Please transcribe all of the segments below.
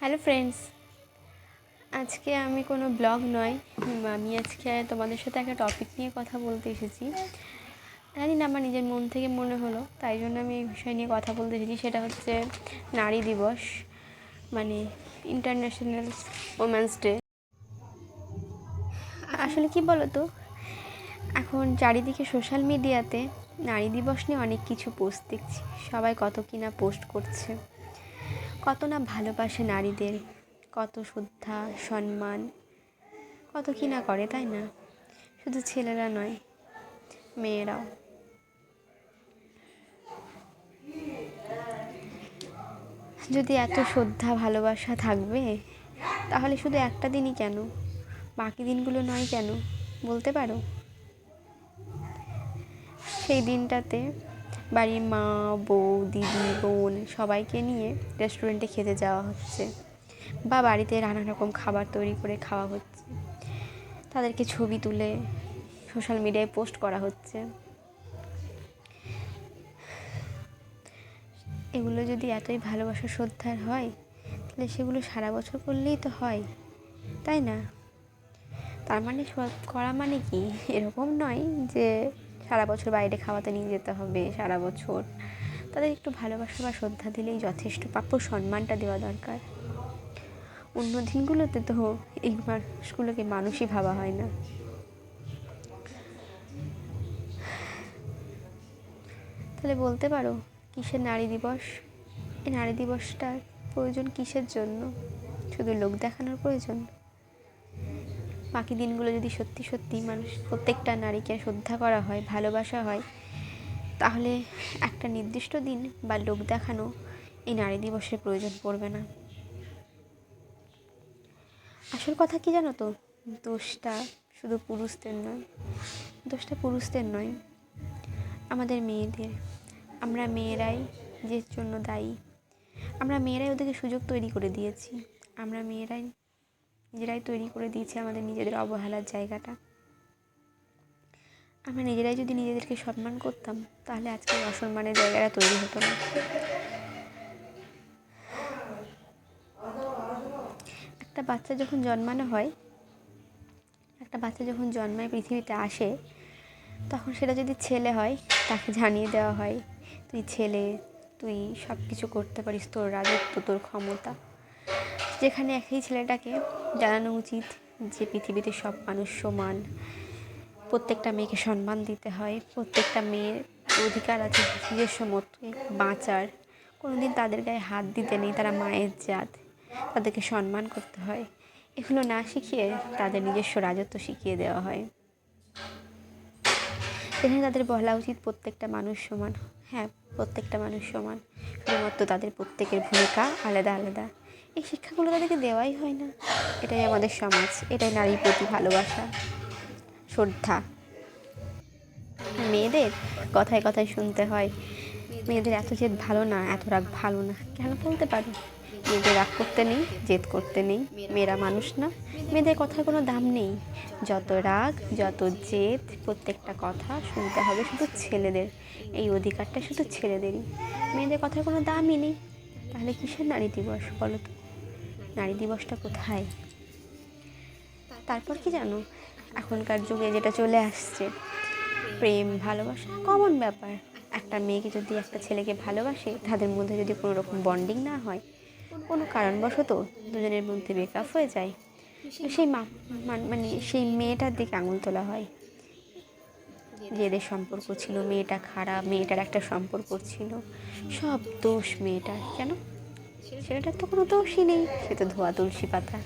Hello friends, আজকে আমি কোনো ব্লগ নয়, আমি আজকে তোমাদের সাথে একটা টপিক নিয়ে কথা বলতে এসেছি। জানি না, আমার নিজের মন থেকে মনে হলো, তাই জন্য আমি এই বিষয় নিয়ে কথা বলতে এসেছি। সেটা হচ্ছে নারী দিবস, মানে ইন্টারন্যাশনাল ওমেন্স ডে। আসলে কি বলো তো, এখন চারিদিকে সোশ্যাল মিডিয়াতে নারী দিবস নিয়ে অনেক কিছু পোস্ট দেখছি। সবাই কত কিনা পোস্ট করছে, কত না ভালোবাসে নারীদের, কত শ্রদ্ধা সম্মান, কত কি না করে, তাই না? শুধু ছেলেরা নয়, মেয়েরাও। যদি এত শ্রদ্ধা ভালোবাসা থাকবে, তাহলে শুধু একটা দিনই কেন, বাকি দিনগুলো নয় কেন, বলতে পারো? সেই দিনটাতে বাড়ির মা, বউ, দিদি, বোন সবাইকে নিয়ে রেস্টুরেন্টে খেতে যাওয়া হচ্ছে, বা বাড়িতে নানা রকম খাবার তৈরি করে খাওয়া হচ্ছে, তাদেরকে ছবি তুলে সোশ্যাল মিডিয়ায় পোস্ট করা হচ্ছে। এগুলো যদি এতই ভালোবাসা শ্রদ্ধার হয়, তাহলে সেগুলো সারা বছর করলেই তো হয়, তাই না? তার মানে করা মানে কি এরকম নয় যে সারা বছর বাইরে খাওয়াতে নিয়ে যেতে হবে সারা বছর। তাদের একটু ভালোবাসা বা শ্রদ্ধা দিলেই যথেষ্ট, প্রাপ্য সম্মানটা দেওয়া দরকার। অন্য দিনগুলোতে তো এই মানুষগুলোকে মানুষই ভাবা হয় না। তাহলে বলতে পারো, কিসের নারী দিবস? এই নারী দিবসটার প্রয়োজন কিসের জন্য? শুধু লোক দেখানোর প্রয়োজন? বাকি দিনগুলো যদি সত্যি সত্যি মানুষ প্রত্যেকটা নারীকে শ্রদ্ধা করা হয়, ভালোবাসা হয়, তাহলে একটা নির্দিষ্ট দিন বা লোক দেখানো এই নারী দিবসের প্রয়োজন পড়বে না। আসল কথা কি জানো তো, দোষটা শুধু পুরুষদের নয়, দোষটা পুরুষদের নয়, আমাদের মেয়েদের। আমরা মেয়েরাই যে জন্য দায়ী। আমরা মেয়েরাই ওদেরকে সুযোগ তৈরি করে দিয়েছি। আমরা মেয়েরাই নিজেরাই তৈরি করে দিয়েছি আমাদের নিজেদের অবহেলার জায়গাটা। আমরা নিজেরাই যদি নিজেদেরকে সম্মান করতাম, তাহলে আজকে অসম্মানের জায়গাটা তৈরি হতো না। একটা বাচ্চা যখন জন্মানো হয়, একটা বাচ্চা যখন জন্মায় পৃথিবীতে আসে, তখন সেটা যদি ছেলে হয়, তাকে জানিয়ে দেওয়া হয় তুই ছেলে, তুই সব কিছু করতে পারিস, তোর রাজত্ব, তোর ক্ষমতা। যেখানে একই ছেলেটাকে জানানো উচিত যে পৃথিবীতে সব মানুষ সমান, প্রত্যেকটা মেয়েকে সম্মান দিতে হয়, প্রত্যেকটা মেয়ের অধিকার আছে নিজস্ব মতো বাঁচার, কোনোদিন তাদের গায়ে হাত দিতে নেই, তারা মায়ের জাত, তাদেরকে সম্মান করতে হয়। এগুলো না শিখিয়ে তাদের নিজস্ব রাজত্ব শিখিয়ে দেওয়া হয়। এখানে তাদের বলা উচিত প্রত্যেকটা মানুষ সমান। হ্যাঁ, প্রত্যেকটা মানুষ সমান, শুধুমাত্র তাদের প্রত্যেকের ভূমিকা আলাদা আলাদা। এই শিক্ষাগুলো তাদেরকে দেওয়াই হয় না। এটাই আমাদের সমাজ, এটাই নারীর প্রতি ভালোবাসা, শ্রদ্ধা। মেয়েদের কথায় কথায় শুনতে হয় মেয়েদের এত জেদ ভালো না, এত রাগ ভালো না। কেন বলতে পারো? মেয়েদের রাগ করতে নেই, জেদ করতে নেই, মেয়েরা মানুষ না? মেয়েদের কথার কোনো দাম নেই। যত রাগ, যত জেদ, প্রত্যেকটা কথা শুনতে হবে শুধু ছেলেদের। এই অধিকারটা শুধু ছেলেদেরই। মেয়েদের কথার কোনো দামই নেই। তাহলে কিসের নারী দিবস বলো তো? নারী দিবসটা কোথায়? তারপর কি জানো, এখনকার যুগে যেটা চলে আসছে, প্রেম ভালোবাসা কমন ব্যাপার। একটা মেয়েকে যদি একটা ছেলেকে ভালোবাসে, তাদের মধ্যে যদি কোনো রকম বন্ডিং না হয়, কোনো কারণবশত দুজনের মধ্যে ব্রেকআপ হয়ে যায়, সেই মানে সেই মেয়েটার দিকে আঙুল তোলা হয় যে এদের সম্পর্ক ছিল, মেয়েটা খারাপ, মেয়েটার একটা সম্পর্ক ছিল, সব দোষ মেয়েটার। কেন? ছেলেটার তো কোনো দোষই নেই, সে তো ধোয়া তুলসী পাতা।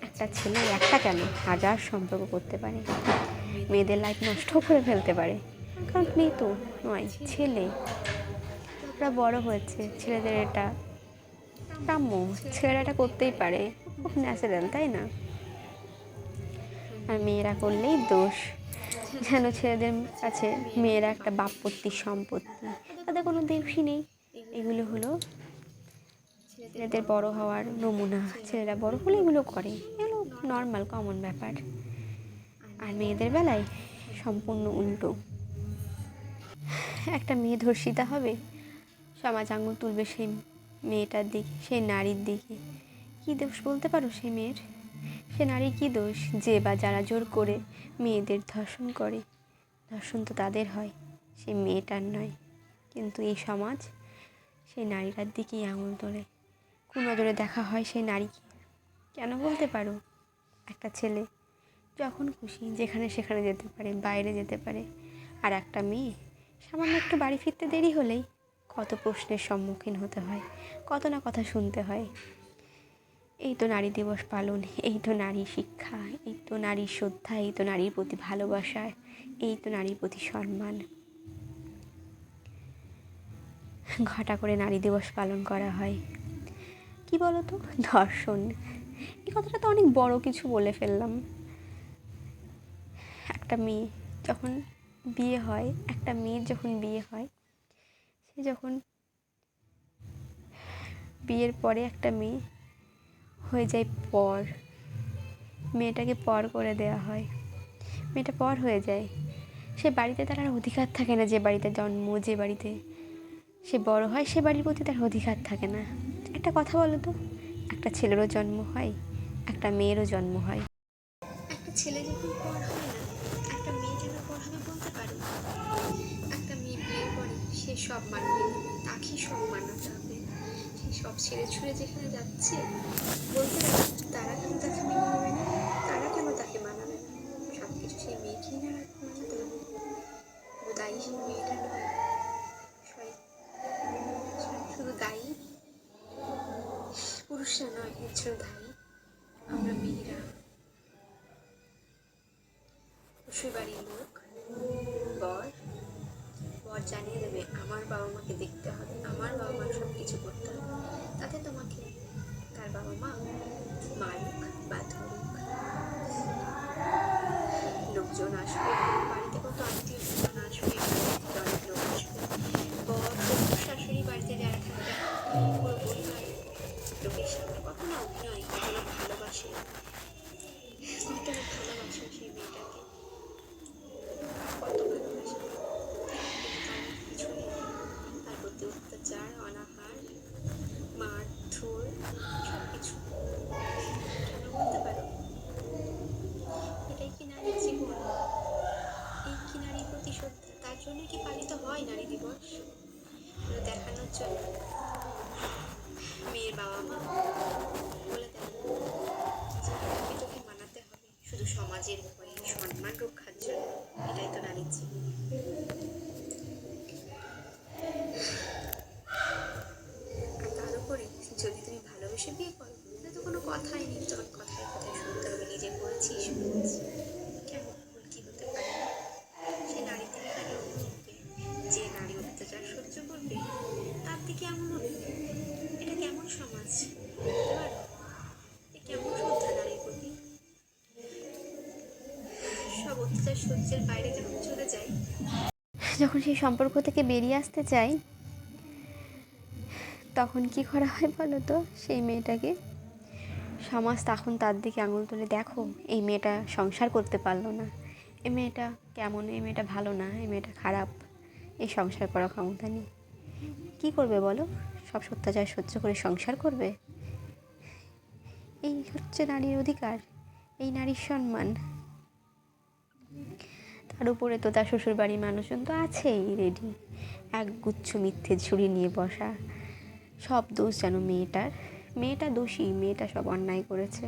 একটা ছেলে একটা কেন, হাজার সম্পর্ক করতে পারে, মেয়েদের লাইফ নষ্ট করে ফেলতে পারে। কারণ মেয়ে তো নয়, ছেলে। ওরা বড় হয়েছে, ছেলেদের এটা কাম্য, ছেলেরা এটা করতেই পারে, খুব ন্যাচারাল, তাই না? আর মেয়েরা করলেই দোষ, যেন ছেলেদের কাছে মেয়েরা একটা বাপপত্তির সম্পত্তি, তাদের কোনো দোষই নেই। এগুলো হলো ছেলেদের বড় হওয়ার নমুনা। ছেলেরা বড় হলে এগুলো করে, এগুলো নর্মাল কমন ব্যাপার। আর মেয়েদের বেলায় সম্পূর্ণ উল্টো। একটা মেয়ে ধর্ষিতা হবে, সমাজ আঙুল তুলবে সেই মেয়েটার দিকে, সেই নারীর দিকে। কী দোষ বলতে পারো সে মেয়ের? সে নারীর কী দোষ যে বা যারা জোর করে মেয়েদের ধর্ষণ করে? ধর্ষণ তো তাদের হয়, সে মেয়েটার নয়। কিন্তু এই সমাজ সেই নারীটার দিকেই আঙুল তোলে, কুনজরে দেখা হয় সেই নারীকে। কেন বলতে পারো? একটা ছেলে যখন খুশি যেখানে সেখানে যেতে পারে, বাইরে যেতে পারে, আর একটা মেয়ে সামান্য একটু বাড়ি ফিরতে দেরি হলেই কত প্রশ্নের সম্মুখীন হতে হয়, কত না কথা শুনতে হয়। এই তো নারী দিবস পালন, এই তো নারী শিক্ষা, এই তো নারীর শ্রদ্ধা, এই তো নারীর প্রতি ভালোবাসা, এই তো নারীর প্রতি সম্মান। ঘটা করে নারী দিবস পালন করা হয়। কি বলো তো, ধর্ষণ, এই কথাটা তো অনেক বড় কিছু বলে ফেললাম। একটা মেয়ে যখন বিয়ে হয়, একটা মেয়ের যখন বিয়ে হয়, সে যখন বিয়ের পরে একটা মেয়ে হয়ে যায় পর, মেয়েটাকে পর করে দেওয়া হয়, মেয়েটা পর হয়ে যায়। সে বাড়িতে তার আর অধিকার থাকে না, যে বাড়িতে জন্ম, যে বাড়িতে সে বড় হয়, সে বাড়ির প্রতি তার অধিকার থাকে না। একটা কথা বলো তো, একটা ছেলেরও জন্ম হয়, একটা মেয়েরও জন্ম হয়। একটা ছেলে যখন পর হয় না, একটা মেয়ে কেন পর হবে বলতে পারো? একটা মেয়ে বিয়ের পরে সে সব মানিয়ে নেবে, তাকে সব মানাতে হবে। সে সব ছেড়ে ছুড়ে যেখানে যাচ্ছে, বলতে পারো তারা কেন তাকে মেনে নেবে না? তারা কেন তাকে মানাবে না? সব কিছু সেই মেয়েকেই না মানাতে হবে। দায়ী সেই মেয়েটা নয়, শুধু দায়ী পুরুষরা নয়, এর জন্য দায়ী আমরা মেয়েরা। শ্বশুর বাড়ির লোক, বর বর জানিয়ে দেবে আমার বাবা মাকে দেখতে হবে, আমার বাবা মার সব কিছু করতে হবে, তাতে তোমাকে তার বাবা মা মারুক বা ধরুক। লোকজন আসবে, বাড়িতে কত আত্মীয় স্বজন আসবে, অনেক লোক আসবে, বর শ্বশুর শাশুড়ি বাড়িতে যারা থাকবে পুরো পরিবার লোকের সামনে কত না অভিনয়, কত না ভালোবাসে, কত না ভালোবাসে সেই মেয়েটাকে, কত ভালোবাসে। তার পিছনে তার প্রতি অত্যাচার, অনাহার, মারধর, সব কিছু। কেন বলতে পারো? এটাই কি নারীর জীবন? এই কি নারীর প্রতি শ্রদ্ধা? তার জন্য কি পালিত হয় নারী দিবস? দেখানোর জন্য মেয়ের বাবা মা বলে দেন যে তোকে তোকে মানাতে হবে শুধু সমাজের ভয়ে, সম্মান রক্ষার জন্য। এটাই তো নারীর জীবন। আর তার উপরে যদি তুমি ভালোবেসে বিয়ে করো, তাহলে তো কোনো কথাই নেই, তোমার কথায় কথায় শুনতে হবে নিজে করেছিস শুনেছি। কেন ভুল কি হতে পারে না? সে নারী থেকে কেন উঠবে? যে নারী অত্যাচার সহ্য করবে তার দিকে এমন উঠবে? এটা কেমন সমাজ বলতে পারো? এ কেমন শ্রদ্ধা নারীর প্রতি? সব অত্যাচার সহ্যের বাইরে যখন চলে যায়, যখন সেই সম্পর্ক থেকে বেরিয়ে আসতে চাই, তখন কি করা হয় বলো তো? সেই মেয়েটাকে সমাজ তখন তার দিকে আঙুল তুলে, দেখো এই মেয়েটা সংসার করতে পারলো না, এই মেয়েটা কেমন, এই মেয়েটা ভালো না, এই মেয়েটা খারাপ, এই সংসার করার ক্ষমতা নেই। কী করবে বলো? সব অত্যাচার সহ্য করে সংসার করবে? এই হচ্ছে নারীর অধিকার, এই নারীর সম্মান। তার উপরে তো তার শ্বশুরবাড়ির মানুষজন তো আছেই রেডি, এক গুচ্ছ মিথ্যে ঝুড়ি নিয়ে বসা। সব দোষ যেন মেয়েটার, মেয়েটা দোষী, মেয়েটা সব অন্যায় করেছে,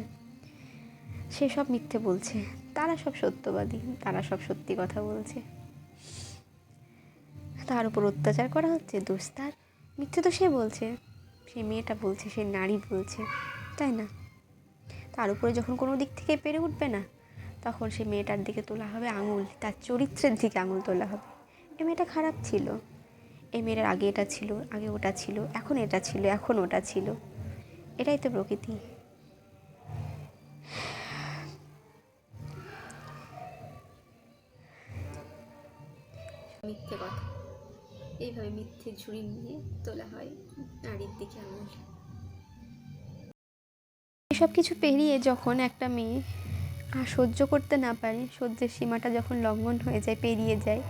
সে সব মিথ্যে বলছে, তারা সব সত্যবাদী, তারা সব সত্যি কথা বলছে। তার উপর অত্যাচার করা হচ্ছে, দোষ তার, মিথ্যে তো সে বলছে, সেই মেয়েটা বলছে, সেই নারী বলছে, তাই না? তার উপরে যখন কোনো দিক থেকে পেরে উঠবে না, তখন সেই মেয়েটার দিকে তোলা হবে আঙুল, তার চরিত্রের দিকে আঙুল তোলা হবে। এই মেয়েটা খারাপ ছিল, এই মেয়ের আগে এটা ছিল, আগে ওটা ছিল, এখন এটা ছিল, এখন ওটা ছিল। এটাই তো প্রকৃতি। মিথ্যে কথা, এইভাবে মিথ্যে ঝুড়ি নিয়ে তোলা হয় নারীর দিকে আঙুল। এসব কিছু পেরিয়ে যখন একটা মেয়ে আর সহ্য করতে না পারে, সহ্যের সীমাটা যখন লঙ্ঘন হয়ে যায়, পেরিয়ে যায়,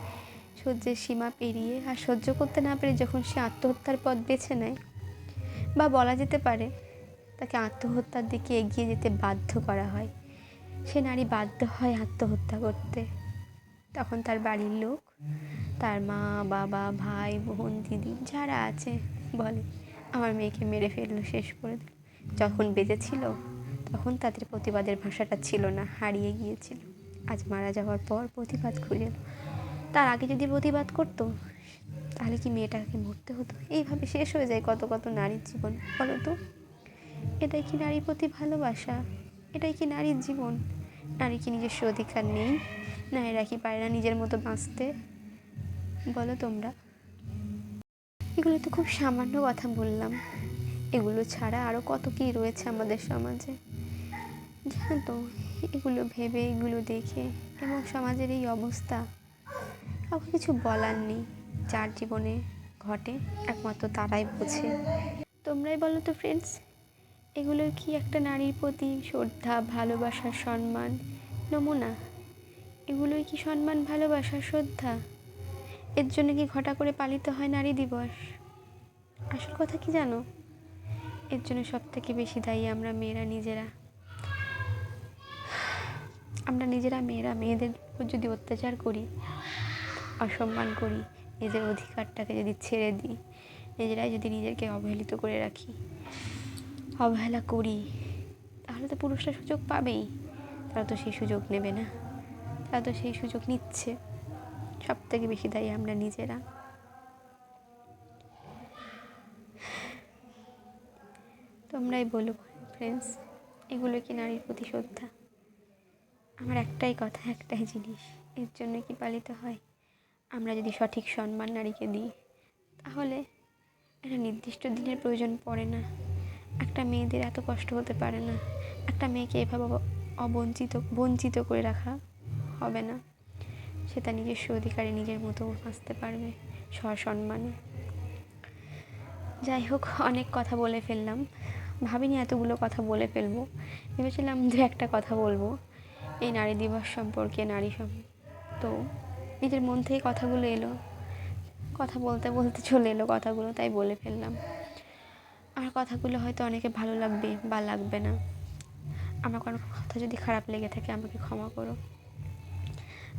সহ্যের সীমা পেরিয়ে আর সহ্য করতে না পেরে যখন সে আত্মহত্যার পথ বেছে নেয়, বা বলা যেতে পারে তাকে আত্মহত্যার দিকে এগিয়ে যেতে বাধ্য করা হয়। সে নারী বাধ্য হয় আত্মহত্যা করতে। তখন তার বাড়ির লোক, তার মা, বাবা, ভাই, বোন, দিদি যারা আছে বলে আমার মেয়েকে মেরে ফেললো, শেষ করে দিল। যখন বেঁচে ছিল তখন তাদের প্রতিবাদের ভাষাটা ছিল না, হারিয়ে গিয়েছিল। আজ মারা যাওয়ার পর প্রতিবাদ খুঁজে এলো। তার আগে যদি প্রতিবাদ করতো তাহলে কি মেয়েটাকে মরতে হতো? এইভাবে শেষ হয়ে যায় কত কত নারীর জীবন, বলো তো। এটাই কি নারীর প্রতি ভালোবাসা? এটাই কি নারীর জীবন? নারী কি নিজস্ব অধিকার নেই? নারীরা কি পারে না নিজের মতো বাঁচতে? বলো তোমরা। এগুলো তো খুব সামান্য কথা বললাম, এগুলো ছাড়া আরও কত কী রয়েছে আমাদের সমাজে, জানো তো। এগুলো ভেবে, এগুলো দেখে এবং সমাজের এই অবস্থা, কাউকে কিছু বলার নেই। যার জীবনে ঘটে একমাত্র তারাই বোঝে। তোমরাই বলো তো ফ্রেন্ডস, এগুলো কি একটা নারীর প্রতি শ্রদ্ধা, ভালোবাসার, সম্মান নমুনা? এগুলোই কি সম্মান, ভালোবাসা, শ্রদ্ধা? এর জন্য কি ঘটা করে পালিত হয় নারী দিবস? আসল কথা কি জানো, এর জন্য সব থেকে বেশি দায়ী আমরা মেয়েরা নিজেরা। আমরা নিজেরা মেয়েরা মেয়েদের উপর যদি অত্যাচার করি, অসম্মান করি, নিজের অধিকারটাকে যদি ছেড়ে দিই, নিজেরাই যদি নিজেকে অবহেলিত করে রাখি, অবহেলা করি, তাহলে তো পুরুষরা সুযোগ পাবেই। তারা তো সেই সুযোগ নেবে না, তারা তো সেই সুযোগ নিচ্ছে। সব থেকে বেশি দায়ী আমরা নিজেরা। তোমরাই বলো ফ্রেন্ডস, এগুলো কি নারীর প্রতি শ্রদ্ধা? আমার একটাই কথা, একটাই জিনিস, এর জন্য কি পালিত হয়? আমরা যদি সঠিক সম্মান নারীকে দিই, তাহলে একটা নির্দিষ্ট দিনের প্রয়োজন পড়ে না। একটা মেয়েদের এত কষ্ট হতে পারে না। একটা মেয়েকে এভাবে বঞ্চিত করে রাখা হবে না। সে তার নিজস্ব অধিকারে নিজের মতো বাঁচতে পারবে, সসম্মানে। যাই হোক, অনেক কথা বলে ফেললাম। ভাবিনি এতগুলো কথা বলে ফেলবো, ভেবেছিলাম দু একটা কথা বলবো এই নারী দিবস সম্পর্কে, তো নিজের মন থেকে কথাগুলো এলো, কথা বলতে বলতে চলে এলো কথাগুলো, তাই বলে ফেললাম। আমার কথাগুলো হয়তো অনেকে ভালো লাগবে বা লাগবে না। আমার কোনো কথা যদি খারাপ লেগে থাকে আমাকে ক্ষমা করো।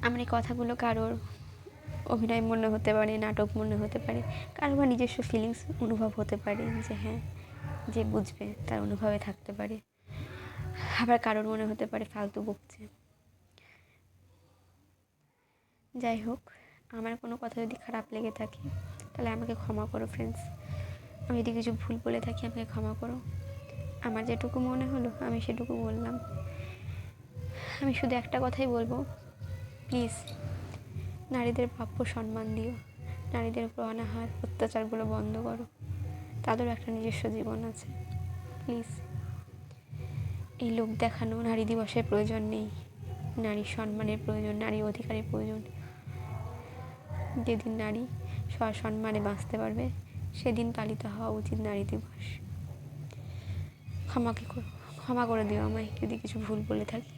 আমার এই কথাগুলো কারোর অভিনয় মনে হতে পারে, নাটক মনে হতে পারে, কারো বা নিজস্ব ফিলিংস অনুভব হতে পারে, যে হ্যাঁ, যে বুঝবে তার অনুভবে থাকতে পারে। আবার কারোর মনে হতে পারে ফালতু বকছে। যাই হোক, আমার কোনো কথা যদি খারাপ লেগে থাকে তাহলে আমাকে ক্ষমা করো ফ্রেন্ডস। আমি যদি কিছু ভুল বলে থাকি আমাকে ক্ষমা করো। আমার যেটুকু মনে হলো আমি সেটুকু বললাম। আমি শুধু একটা কথাই বলবো, প্লিজ নারীদের প্রাপ্য সম্মান দিও। নারীদের উপর অনাহার অত্যাচারগুলো বন্ধ করো। তাদেরও একটা নিজস্ব জীবন আছে। প্লিজ, এই লোক দেখানো নারী দিবসের প্রয়োজন নেই। নারীর সম্মানের প্রয়োজন, নারী অধিকারের প্রয়োজন। যেদিন নারী সসম্মানে বাঁচতে পারবে সেদিন পালিত হওয়া উচিত নারী দিবস। ক্ষমা করে দিও আমায় যদি কিছু ভুল বলে থাকি।